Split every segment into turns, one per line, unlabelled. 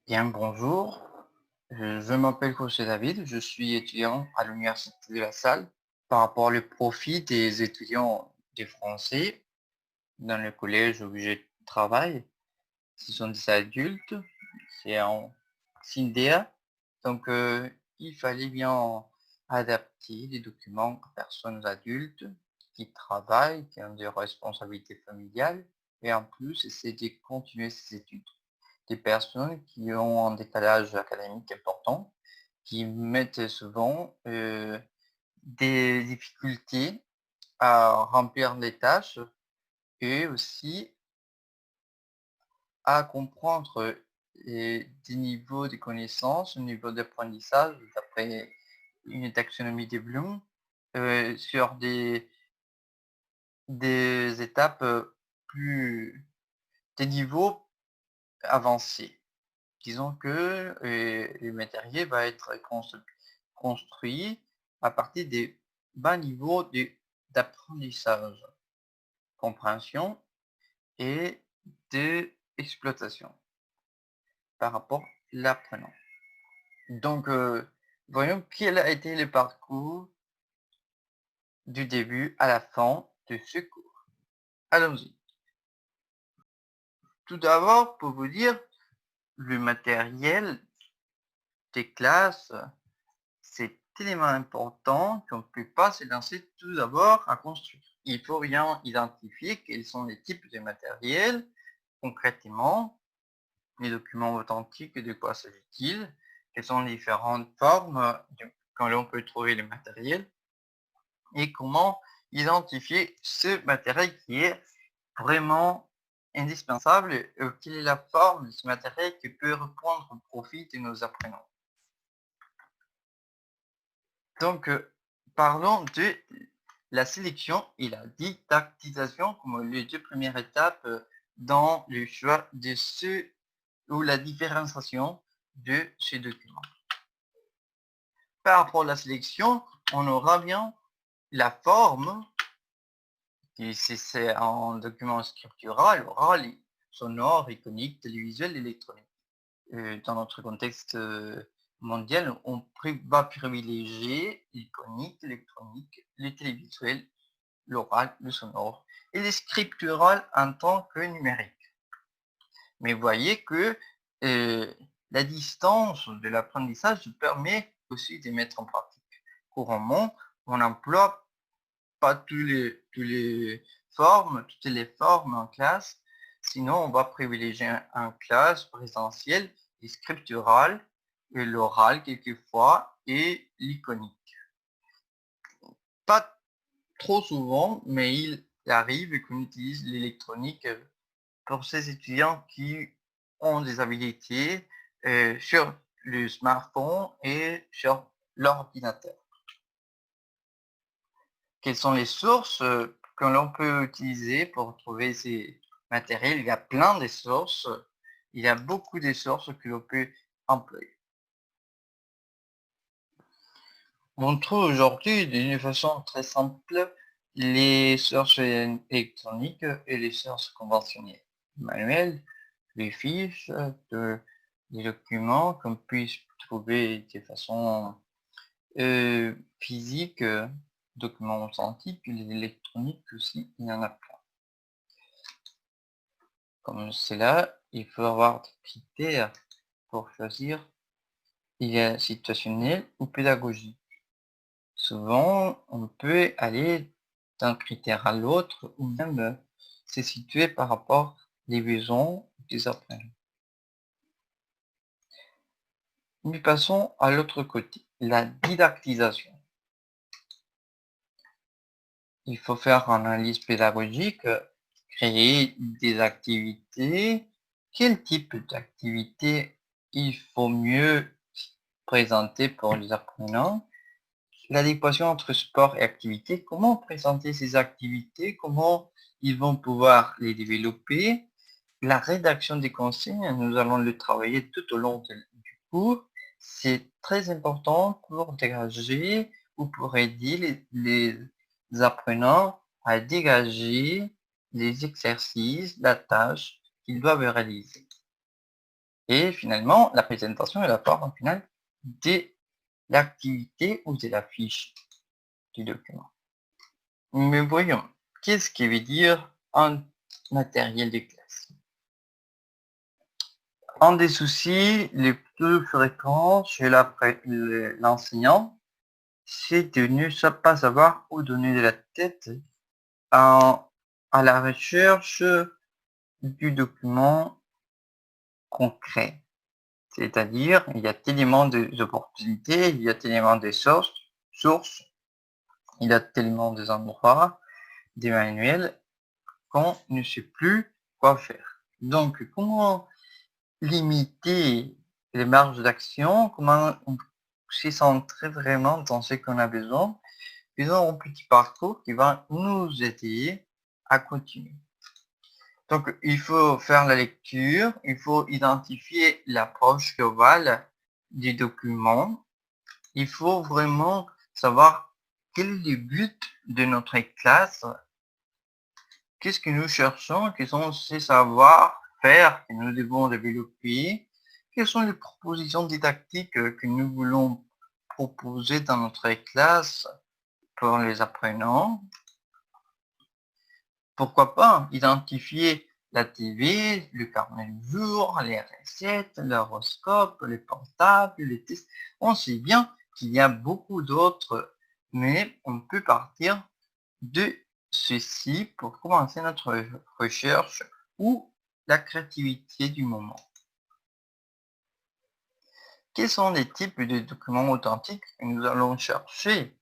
Bien, bonjour. Je m'appelle José David, je suis étudiant à l'Université de La Salle. Par rapport au profit des étudiants des Français dans le collège où je travaille, ce sont des adultes, c'est en CINDEA. Donc, il fallait bien adapter les documents aux personnes adultes qui travaillent, qui ont des responsabilités familiales, et en plus, essayer de continuer ses études. Des personnes qui ont un décalage académique important, qui mettent souvent des difficultés à remplir les tâches et aussi à comprendre des niveaux de connaissances, un niveau d'apprentissage d'après une taxonomie de Bloom sur des étapes plus, des niveaux avancés. Disons que, le matériel va être construit à partir des bas niveaux d'apprentissage, compréhension et d'exploitation par rapport à l'apprenant. Donc, voyons quel a été le parcours du début à la fin de ce cours. Allons-y. Tout d'abord, pour vous dire, le matériel des classes, c'est tellement important qu'on ne peut pas se lancer tout d'abord à construire. Il faut bien identifier quels sont les types de matériel, concrètement, les documents authentiques, de quoi s'agit-il, quelles sont les différentes formes quand l'on peut trouver le matériel, et comment identifier ce matériel qui est vraiment indispensable, et quelle est la forme de ce matériel qui peut répondre au profit de nos apprenants. Donc, parlons de la sélection et la didactisation comme les deux premières étapes dans le choix de ce ou la différenciation de ces documents. Par rapport à la sélection, on aura bien la forme, et si c'est un document scriptural, oral, sonore, iconique, télévisuel, électronique. Dans notre contexte mondial, on va privilégier l'iconique, l'électronique, le télévisuel, l'oral, le sonore et le scriptural en tant que numérique. Mais voyez que la distance de l'apprentissage permet aussi de mettre en pratique. Couramment, on n'emploie pas toutes les formes en classe, sinon on va privilégier en classe présentielle et scriptural, et l'oral quelquefois et l'iconique. Pas trop souvent, mais il arrive qu'on utilise l'électronique pour ces étudiants qui ont des habilités sur le smartphone et sur l'ordinateur. Quelles sont les sources que l'on peut utiliser pour trouver ces matériels? Il y a plein de sources, il y a beaucoup de sources que l'on peut employer. On trouve aujourd'hui d'une façon très simple les sources électroniques et les sources conventionnelles. Manuels, les fiches, des documents qu'on puisse trouver de façon physique, documents authentiques, les électroniques aussi, il y en a plein. Comme cela, il faut avoir des critères pour choisir. Il y a situationnel ou pédagogique. Souvent, on peut aller d'un critère à l'autre ou même se situer par rapport aux besoins des apprenants. Mais passons à l'autre côté, la didactisation. Il faut faire une analyse pédagogique, créer des activités. Quel type d'activité il faut mieux présenter pour les apprenants? L'adéquation entre sport et activité, comment présenter ces activités, comment ils vont pouvoir les développer. La rédaction des consignes, nous allons le travailler tout au long du cours. C'est très important pour dégager ou pour aider les apprenants à dégager les exercices, la tâche qu'ils doivent réaliser. Et finalement, la présentation est la forme finale de l'activité ou de la fiche du document. Mais voyons, qu'est-ce qui veut dire un matériel de classe? Un des soucis les plus fréquents chez l'enseignant, c'est de ne pas savoir où donner de la tête à la recherche du document concret. C'est-à-dire, il y a tellement d'opportunités, il y a tellement de sources, il y a tellement des endroits, des manuels, qu'on ne sait plus quoi faire. Donc, comment limiter les marges d'action? Comment se centrer vraiment dans ce qu'on a besoin? Faisons un petit parcours qui va nous aider à continuer. Donc, il faut faire la lecture, il faut identifier l'approche globale du document. Il faut vraiment savoir quel est le but de notre classe, qu'est-ce que nous cherchons, quels sont ces savoir-faire que nous devons développer, quelles sont les propositions didactiques que nous voulons proposer dans notre classe pour les apprenants. Pourquoi pas identifier la TV, le carnet du jour, les recettes, l'horoscope, les portables, les tests. On sait bien qu'il y a beaucoup d'autres, mais on peut partir de ceci pour commencer notre recherche ou la créativité du moment. Quels sont les types de documents authentiques que nous allons chercher?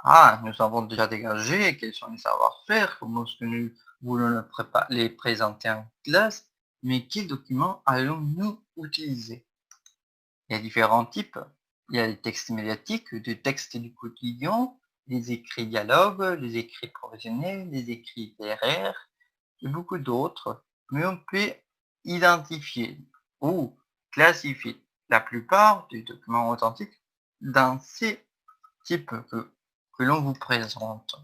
Ah, nous avons déjà dégagé quels sont les savoir-faire, comment est-ce que nous voulons les présenter en classe, mais quels documents allons-nous utiliser? Il y a différents types. Il y a les textes médiatiques, des textes du quotidien, les écrits dialogues, les écrits professionnels, les écrits littéraires, et beaucoup d'autres, mais on peut identifier ou classifier la plupart des documents authentiques dans ces types que l'on vous présente.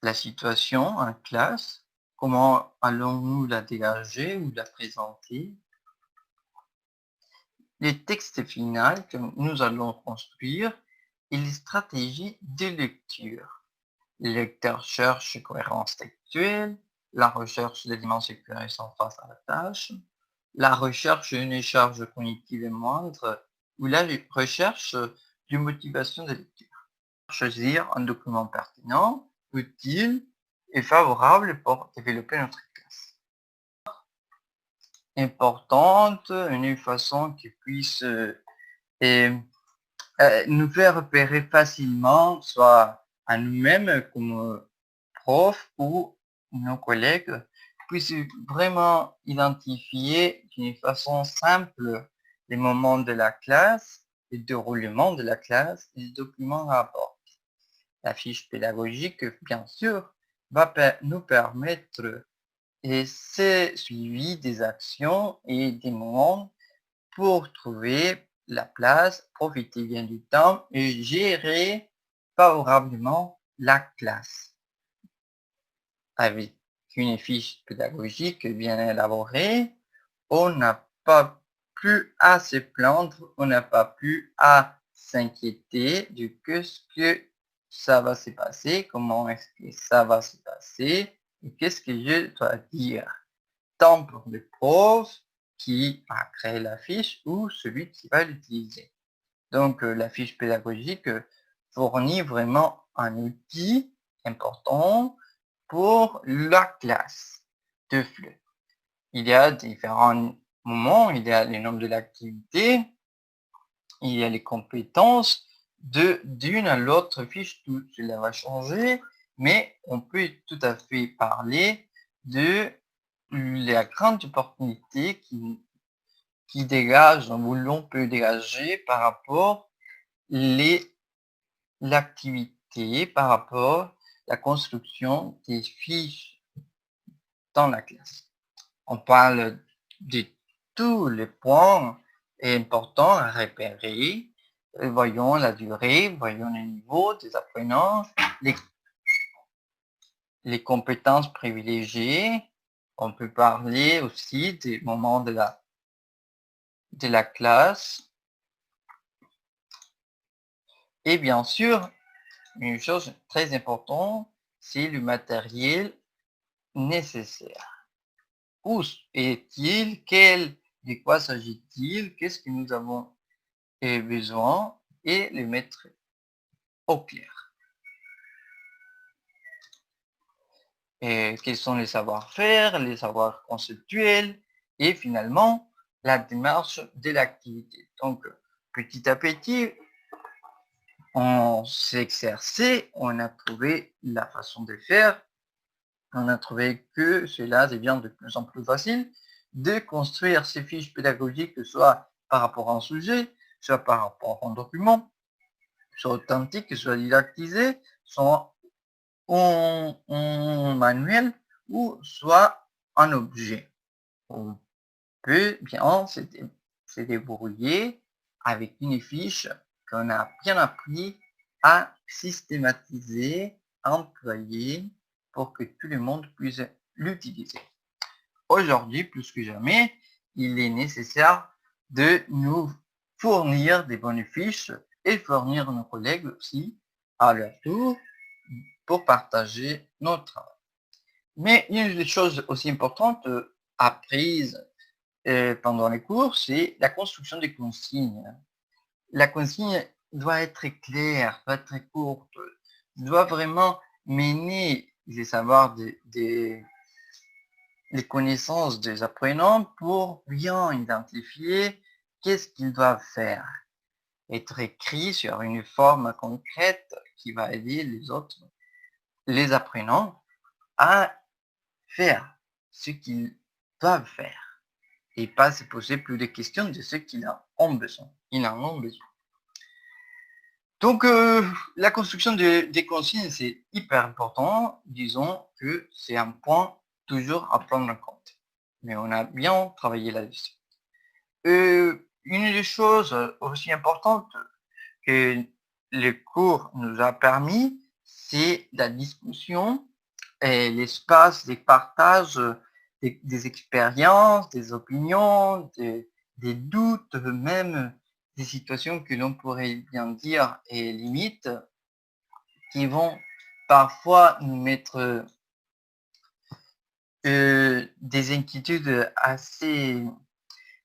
La situation en classe, comment allons-nous la dégager ou la présenter? Les textes finaux que nous allons construire et les stratégies de lecture. Le lecteur cherche cohérence textuelle, la recherche d'éléments sécurisants face à la tâche, la recherche d'une charge cognitive moindre ou la recherche d'une motivation de lecture. Choisir un document pertinent, utile et favorable pour développer notre classe. Importante, une façon qui puisse nous faire repérer facilement, soit à nous-mêmes comme profs ou nos collègues, puissent vraiment identifier d'une façon simple les moments de la classe, le déroulement de la classe et les documents à rapport. La fiche pédagogique, bien sûr, va nous permettre et c'est suivi des actions et des moments pour trouver la place, profiter bien du temps et gérer favorablement la classe. Avec une fiche pédagogique bien élaborée, on n'a pas plus à se plaindre, on n'a pas plus à s'inquiéter de ce que ça va se passer, comment est-ce que ça va se passer et qu'est-ce que je dois dire. Tant pour le prof qui a créé la fiche ou celui qui va l'utiliser. Donc la fiche pédagogique fournit vraiment un outil important pour la classe de FLE. Il y a différents moments, il y a le nombre de l'activité, il y a les compétences, d'une à l'autre fiche, tout cela va changer, mais on peut tout à fait parler de la grande opportunité qui dégage, ou l'on peut dégager par rapport l'activité, par rapport à la construction des fiches dans la classe. On parle de tous les points importants à repérer. Voyons la durée, voyons le niveau des apprenants, les compétences privilégiées, On peut parler aussi des moments de la classe. Et bien sûr, une chose très importante, c'est le matériel nécessaire. Où est-il? De quoi s'agit-il? Qu'est-ce que nous avons besoin? Et le mettre au clair. Et quels sont les savoir-faire, les savoirs conceptuels et finalement la démarche de l'activité. Donc, petit à petit, on s'est exercé, on a trouvé la façon de faire, on a trouvé que cela devient de plus en plus facile de construire ces fiches pédagogiques, que ce soit par rapport à un sujet, soit par rapport à un document, soit authentique, soit didactisé, soit en manuel ou soit en objet. On peut bien se débrouiller avec une fiche qu'on a bien appris à systématiser, à employer pour que tout le monde puisse l'utiliser. Aujourd'hui, plus que jamais, il est nécessaire de nous fournir des bonnes fiches et fournir nos collègues aussi à leur tour pour partager notre travail. Mais une des choses aussi importantes apprises pendant les cours, c'est la construction des consignes. La consigne doit être claire, doit être courte, doit vraiment mener les savoirs les connaissances des apprenants pour bien identifier qu'est-ce qu'ils doivent faire. Être écrit sur une forme concrète qui va aider les apprenants à faire ce qu'ils doivent faire et pas se poser plus de questions de ce qu'ils en ont besoin. Donc, la construction des consignes, c'est hyper important. Disons que c'est un point toujours à prendre en compte. Mais on a bien travaillé là-dessus. Une des choses aussi importantes que le cours nous a permis, c'est la discussion et l'espace des partages des expériences, des opinions, des doutes, même des situations que l'on pourrait bien dire et limites, qui vont parfois nous mettre des inquiétudes assez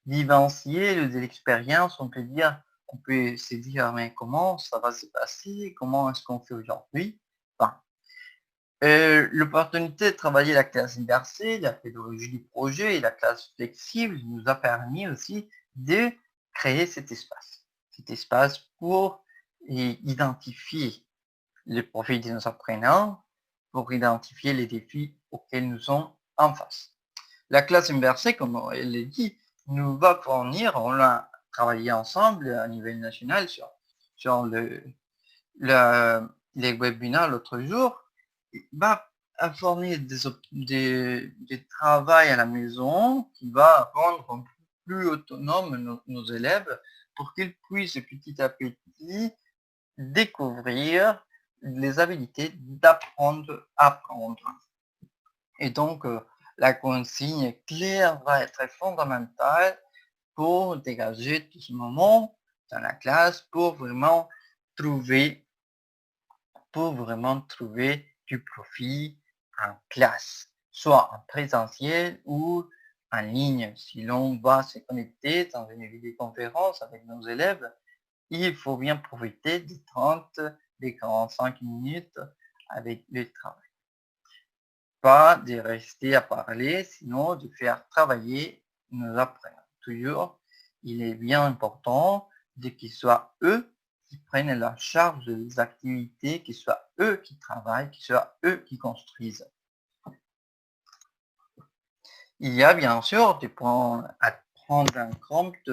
vivencielles de l'expérience. On peut se dire, mais comment ça va se passer? Comment est-ce qu'on fait aujourd'hui? Enfin, l'opportunité de travailler la classe inversée, la pédagogie du projet et la classe flexible nous a permis aussi de créer cet espace pour identifier les profils de nos apprenants, pour identifier les défis auxquels nous sommes en face. La classe inversée, comme elle l'a dit, nous va fournir, on l'a travaillé ensemble à niveau national sur les webinaires l'autre jour, va fournir des travaux à la maison qui va rendre plus autonomes nos élèves pour qu'ils puissent petit à petit découvrir les habiletés d'apprendre à apprendre. Et donc, la consigne claire va être fondamentale pour dégager tout ce moment dans la classe pour vraiment trouver du profit en classe, soit en présentiel ou en ligne. Si l'on va se connecter dans une vidéoconférence avec nos élèves, il faut bien profiter des 30, des 45 minutes avec le travail. Pas de rester à parler, sinon de faire travailler nos apprenants. Toujours, il est bien important de qu'ils soient eux qui prennent la charge des activités, qu'ils soient eux qui travaillent, qu'ils soient eux qui construisent. Il y a bien sûr des points à prendre en compte,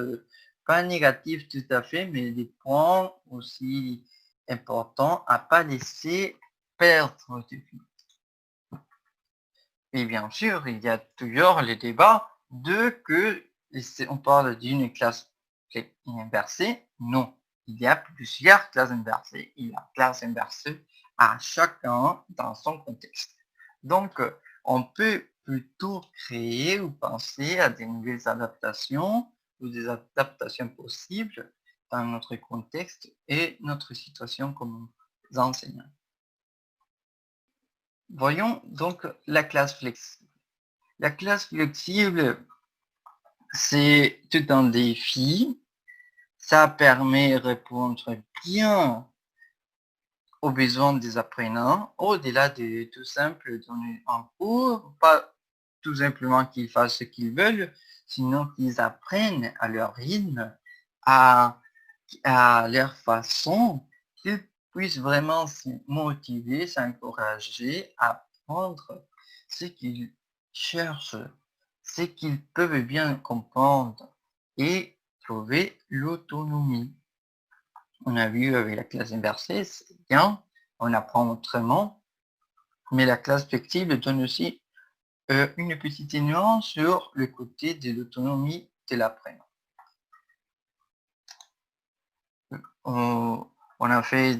pas négatifs tout à fait, mais des points aussi importants à pas laisser perdre de vue. Et bien sûr, il y a toujours le débat on parle d'une classe inversée. Non, il y a plusieurs classes inversées. Il y a classe inversée à chacun dans son contexte. Donc, on peut plutôt créer ou penser à des nouvelles adaptations ou des adaptations possibles dans notre contexte et notre situation comme enseignants. Voyons donc la classe flexible. La classe flexible, c'est tout un défi. Ça permet de répondre bien aux besoins des apprenants, au-delà de tout simple donner un cours, pas tout simplement qu'ils fassent ce qu'ils veulent, sinon qu'ils apprennent à leur rythme, à leur façon, qu'ils puissent vraiment se motiver, s'encourager à apprendre ce qu'ils cherchent, ce qu'ils peuvent bien comprendre et trouver l'autonomie. On a vu avec la classe inversée, c'est bien, on apprend autrement, mais la classe flexible donne aussi une petite nuance sur le côté de l'autonomie de l'apprenant. On a fait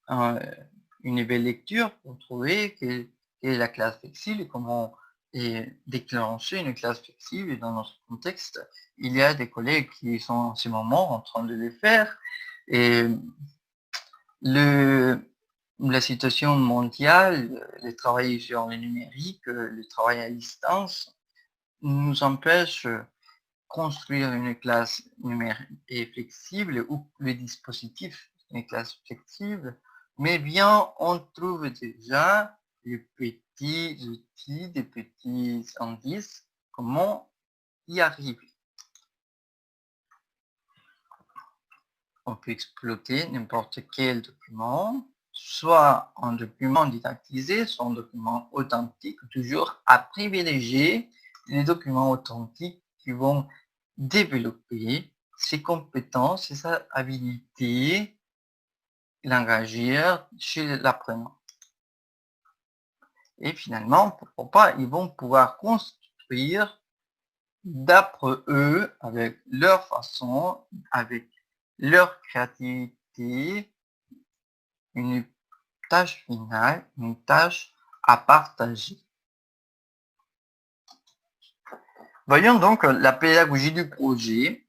une belle lecture pour trouver quelle est la classe flexible et comment déclencher une classe flexible dans notre contexte. Il y a des collègues qui sont en ce moment en train de le faire et la situation mondiale, le travail sur le numérique, le travail à distance, nous empêche de construire une classe numérique et flexible ou le dispositif d'une classe flexible, mais bien on trouve déjà les petits outils, des petits indices, comment y arriver. On peut exploiter n'importe quel document, soit un document didactisé, soit un document authentique, toujours à privilégier les documents authentiques qui vont développer ses compétences et sa habilité langagière chez l'apprenant. Et finalement, pourquoi pas, ils vont pouvoir construire d'après eux, avec leur façon, avec leur créativité, une tâche finale, une tâche à partager. Voyons donc la pédagogie du projet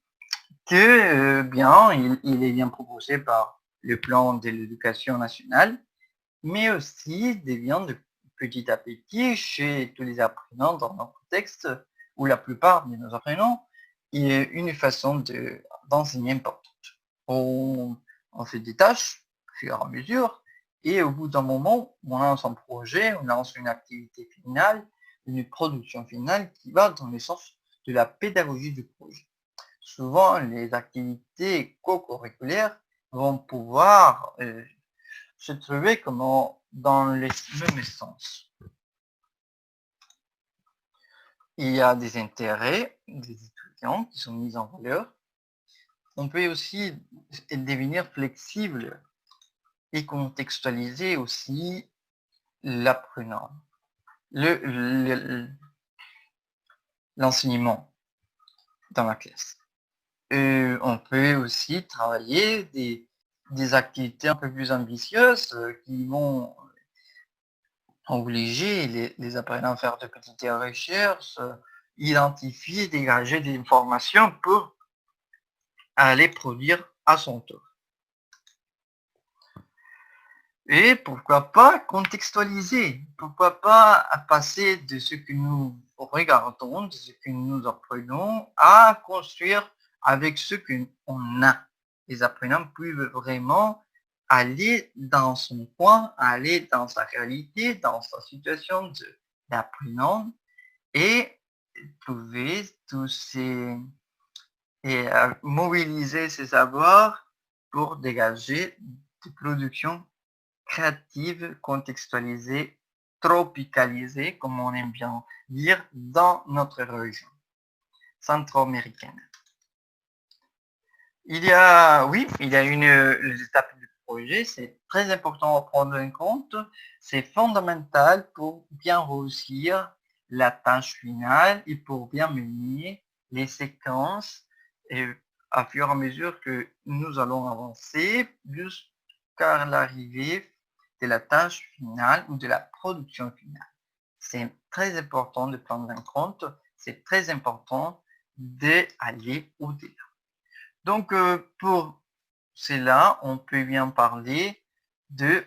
que bien, il est bien proposé par le plan de l'éducation nationale, mais aussi devient de petit à petit chez tous les apprenants dans notre contexte, où la plupart de nos apprenants, il y a une façon d'enseigner importante. On fait des tâches au fur et à mesure, et au bout d'un moment, on lance un projet, on lance une activité finale, une production finale qui va dans le sens de la pédagogie du projet. Souvent, les activités co-curriculaires vont pouvoir se trouver comme dans le même sens. Il y a des intérêts des étudiants qui sont mis en valeur. On peut aussi devenir flexible et contextualiser aussi l'apprenant, l'enseignement dans la classe. On peut aussi travailler des activités un peu plus ambitieuses qui vont obliger les apprenants à faire de petites recherches, identifier, dégager des informations pour aller produire à son tour. Et pourquoi pas contextualiser, pourquoi pas passer de ce que nous regardons, de ce que nous apprenons, à construire avec ce qu'on a. Les apprenants peuvent vraiment aller dans son coin, aller dans sa réalité, dans sa situation d'apprenant et trouver tous ces et mobiliser ses savoirs pour dégager des productions créatives, contextualisées, tropicalisées, comme on aime bien dire, dans notre région centro-américaine. Il y a les étapes du projet, c'est très important à prendre en compte, c'est fondamental pour bien réussir la tâche finale et pour bien mener les séquences et à fur et à mesure que nous allons avancer jusqu'à l'arrivée de la tâche finale ou de la production finale. C'est très important de prendre en compte, c'est très important d'aller au-delà. Donc, pour cela, on peut bien parler de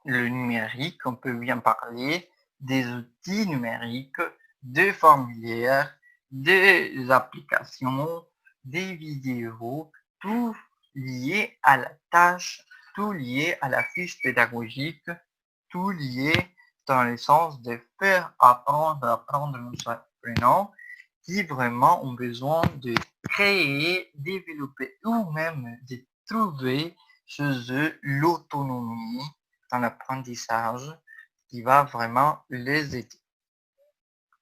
le numérique, on peut bien parler des outils numériques, des formulaires, des applications, des vidéos, tout lié à la tâche, tout lié à la fiche pédagogique, tout lié dans le sens de faire apprendre nos apprenants qui vraiment ont besoin de créer, développer ou même de trouver chez eux l'autonomie dans l'apprentissage qui va vraiment les aider.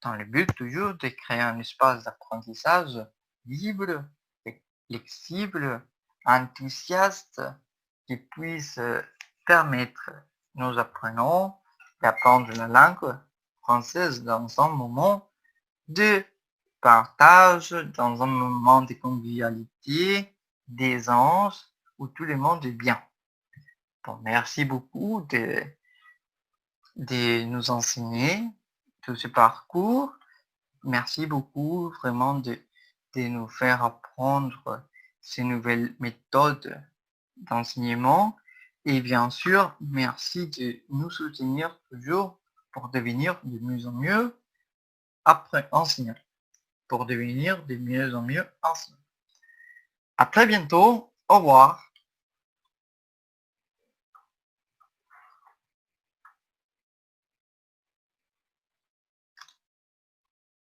Dans le but toujours de créer un espace d'apprentissage libre, flexible, enthousiaste, qui puisse permettre nos apprenants d'apprendre la langue française dans un moment de partage, dans un moment de convivialité, d'aisance, où tout le monde est bien. Bon, merci beaucoup de nous enseigner tout ce parcours. Merci beaucoup vraiment de nous faire apprendre ces nouvelles méthodes d'enseignement. Et bien sûr, merci de nous soutenir toujours pour devenir de mieux en mieux après enseignant. Pour devenir de mieux en mieux enseignant. À très bientôt. Au revoir.